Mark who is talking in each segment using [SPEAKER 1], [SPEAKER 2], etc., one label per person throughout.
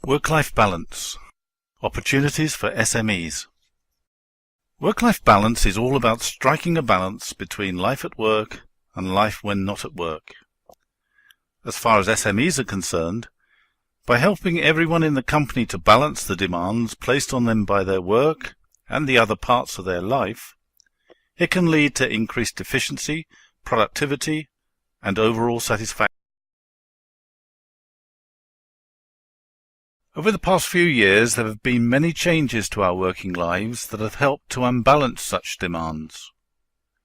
[SPEAKER 1] Work-life balance. Opportunities for SMEs. Work-life balance is all about striking a balance between life at work and life when not at work. As far as SMEs are concerned, by helping everyone in the company to balance the demands placed on them by their work and the other parts of their life, it can lead to increased efficiency, productivity, and overall satisfaction. Over the past few years, there have been many changes to our working lives that have helped to unbalance such demands.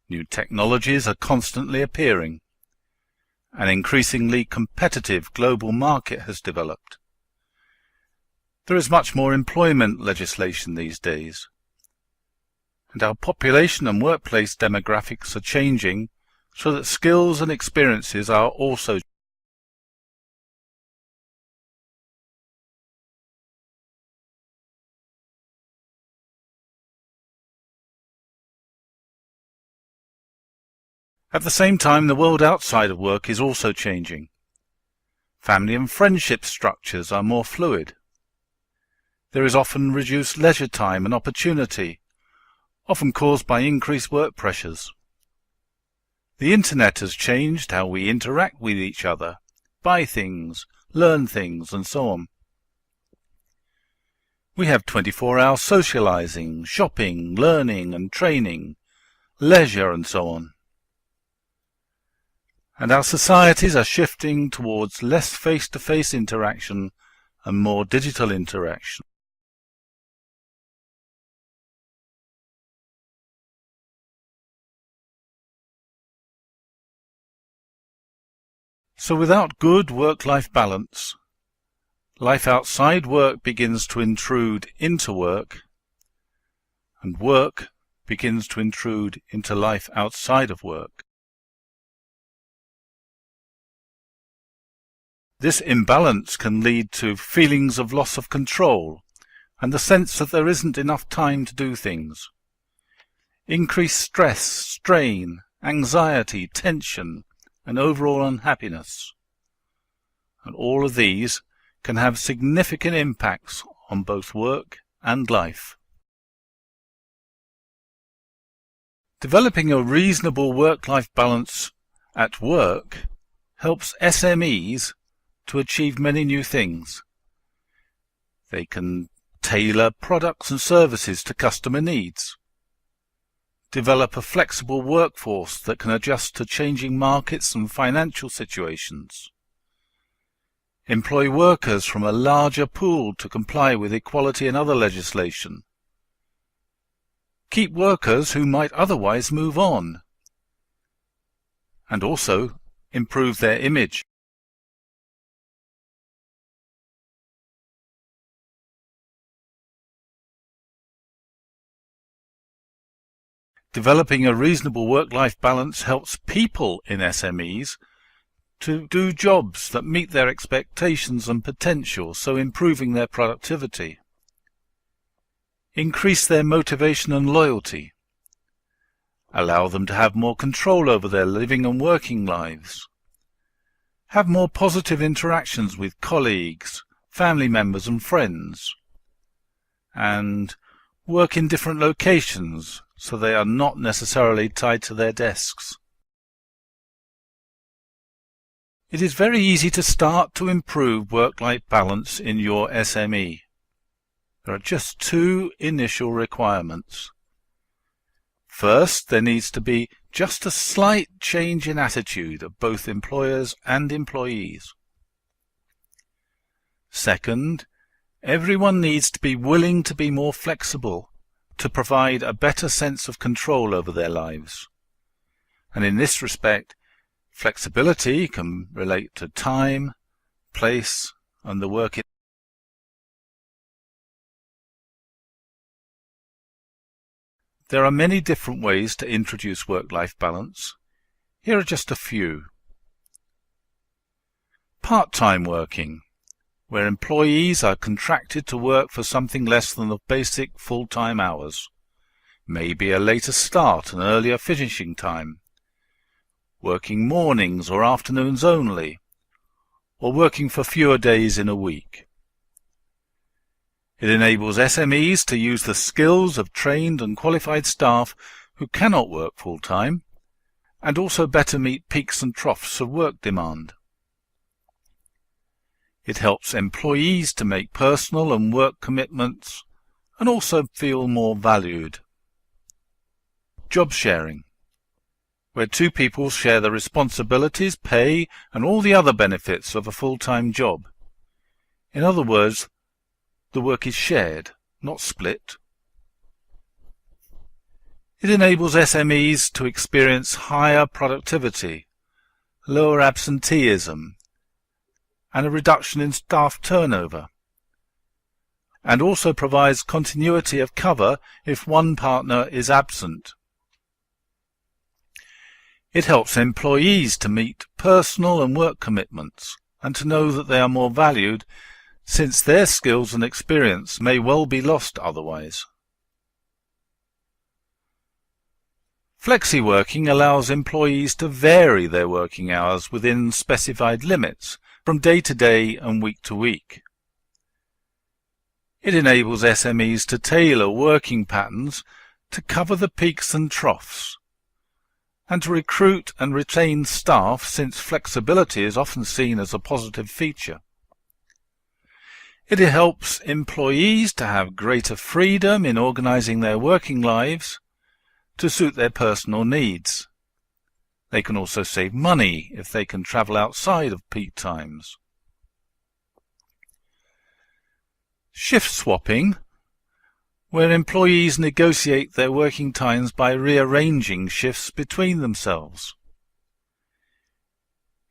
[SPEAKER 1] New technologies are constantly appearing. An increasingly competitive global market has developed. There is much more employment legislation these days. And our population and workplace demographics are changing so that skills and experiences are also changing. At the same time, the world outside of work is also changing. Family and friendship structures are more fluid. There is often reduced leisure time and opportunity, often caused by increased work pressures. The Internet has changed how we interact with each other, buy things, learn things, and so on. We have 24-hour socializing, shopping, learning and training, leisure and so on. And our societies are shifting towards less face-to-face interaction and more digital interaction. So without good work-life balance, life outside work begins to intrude into work, and work begins to intrude into life outside of work. This imbalance can lead to feelings of loss of control and the sense that there isn't enough time to do things. Increased stress, strain, anxiety, tension, and overall unhappiness. And all of these can have significant impacts on both work and life. Developing a reasonable work-life balance at work helps SMEs to achieve many new things. They can tailor products and services to customer needs, develop a flexible workforce that can adjust to changing markets and financial situations, employ workers from a larger pool to comply with equality and other legislation, keep workers who might otherwise move on, and also improve their image. Developing a reasonable work-life balance helps people in SMEs to do jobs that meet their expectations and potential, so improving their productivity. Increase their motivation and loyalty. Allow them to have more control over their living and working lives. Have more positive interactions with colleagues, family members and friends. And work in different locations, so they are not necessarily tied to their desks. It is very easy to start to improve work-life balance in your SME. There are just two initial requirements. First, there needs to be just a slight change in attitude of both employers and employees. Second, everyone needs to be willing to be more flexible, to provide a better sense of control over their lives. And in this respect, flexibility can relate to time, place, and the work. There are many different ways to introduce work-life balance. Here are just a few. Part-time working, where employees are contracted to work for something less than the basic full-time hours, maybe a later start and earlier finishing time, working mornings or afternoons only, or working for fewer days in a week. It enables SMEs to use the skills of trained and qualified staff who cannot work full-time, and also better meet peaks and troughs of work demand. It helps employees to make personal and work commitments and also feel more valued. Job sharing, where two people share the responsibilities, pay, and all the other benefits of a full-time job. In other words, the work is shared, not split. It enables SMEs to experience higher productivity, lower absenteeism, and a reduction in staff turnover, and also provides continuity of cover if one partner is absent. It helps employees to meet personal and work commitments and to know that they are more valued, since their skills and experience may well be lost otherwise. Flexi-working allows employees to vary their working hours within specified limits from day to day and week to week. It enables SMEs to tailor working patterns to cover the peaks and troughs, and to recruit and retain staff, since flexibility is often seen as a positive feature. It helps employees to have greater freedom in organizing their working lives to suit their personal needs. They can also save money if they can travel outside of peak times. Shift swapping, where employees negotiate their working times by rearranging shifts between themselves.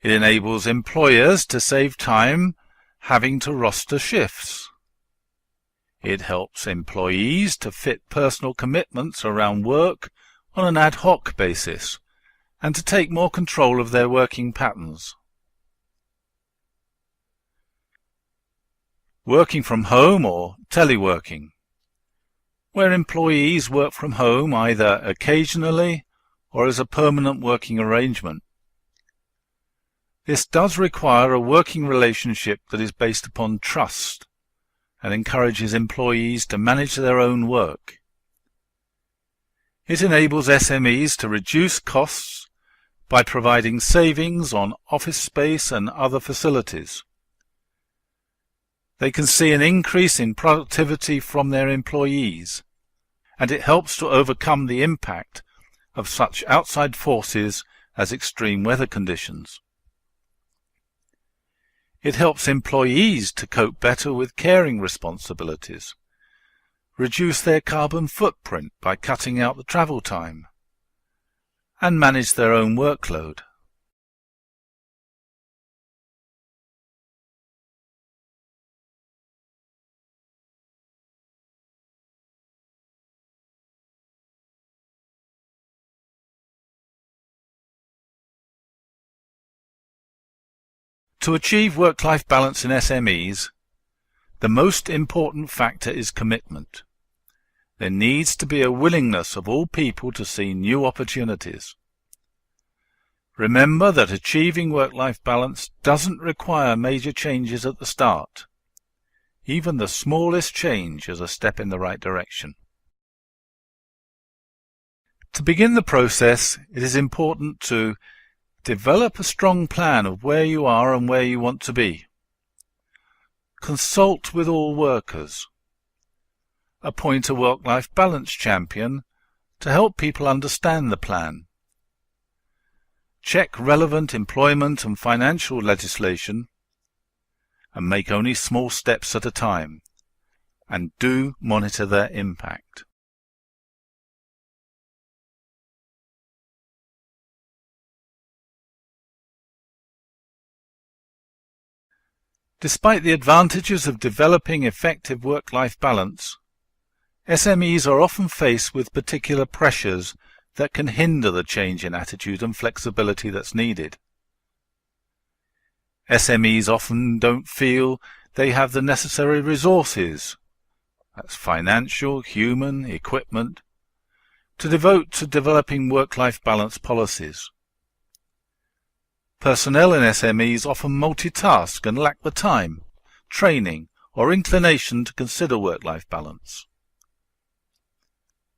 [SPEAKER 1] It enables employers to save time having to roster shifts. It helps employees to fit personal commitments around work on an ad hoc basis and to take more control of their working patterns. Working from home or teleworking, where employees work from home either occasionally or as a permanent working arrangement. This does require a working relationship that is based upon trust and encourages employees to manage their own work. It enables SMEs to reduce costs by providing savings on office space and other facilities. They can see an increase in productivity from their employees, and it helps to overcome the impact of such outside forces as extreme weather conditions. It helps employees to cope better with caring responsibilities, reduce their carbon footprint by cutting out the travel time, and manage their own workload. To achieve work-life balance in SMEs, the most important factor is commitment. There needs to be a willingness of all people to see new opportunities. Remember that achieving work-life balance doesn't require major changes at the start. Even the smallest change is a step in the right direction. To begin the process, it is important to develop a strong plan of where you are and where you want to be. Consult with all workers. Appoint a work-life balance champion to help people understand the plan. Check relevant employment and financial legislation, and make only small steps at a time, and do monitor their impact. Despite the advantages of developing effective work-life balance, SMEs are often faced with particular pressures that can hinder the change in attitude and flexibility that's needed. SMEs often don't feel they have the necessary resources, that's financial, human, equipment, to devote to developing work-life balance policies. Personnel in SMEs often multitask and lack the time, training, or inclination to consider work-life balance.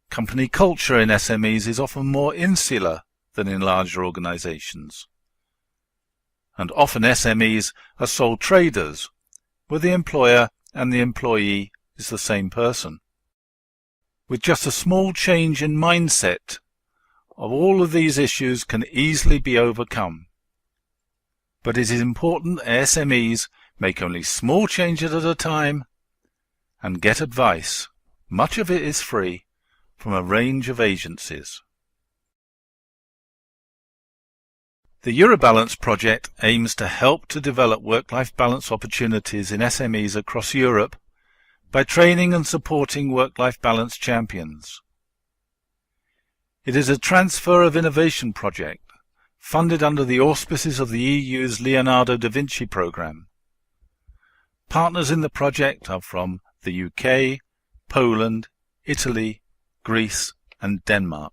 [SPEAKER 1] Company culture in SMEs is often more insular than in larger organizations. And often SMEs are sole traders, where the employer and the employee is the same person. With just a small change in mindset, all of these issues can easily be overcome. But it is important that SMEs make only small changes at a time and get advice. Much of it is free from a range of agencies. The Eurobalance Project aims to help to develop work-life balance opportunities in SMEs across Europe by training and supporting work-life balance champions. It is a transfer of innovation project funded under the auspices of the EU's Leonardo da Vinci programme. Partners in the project are from the UK, Poland, Italy, Greece and Denmark.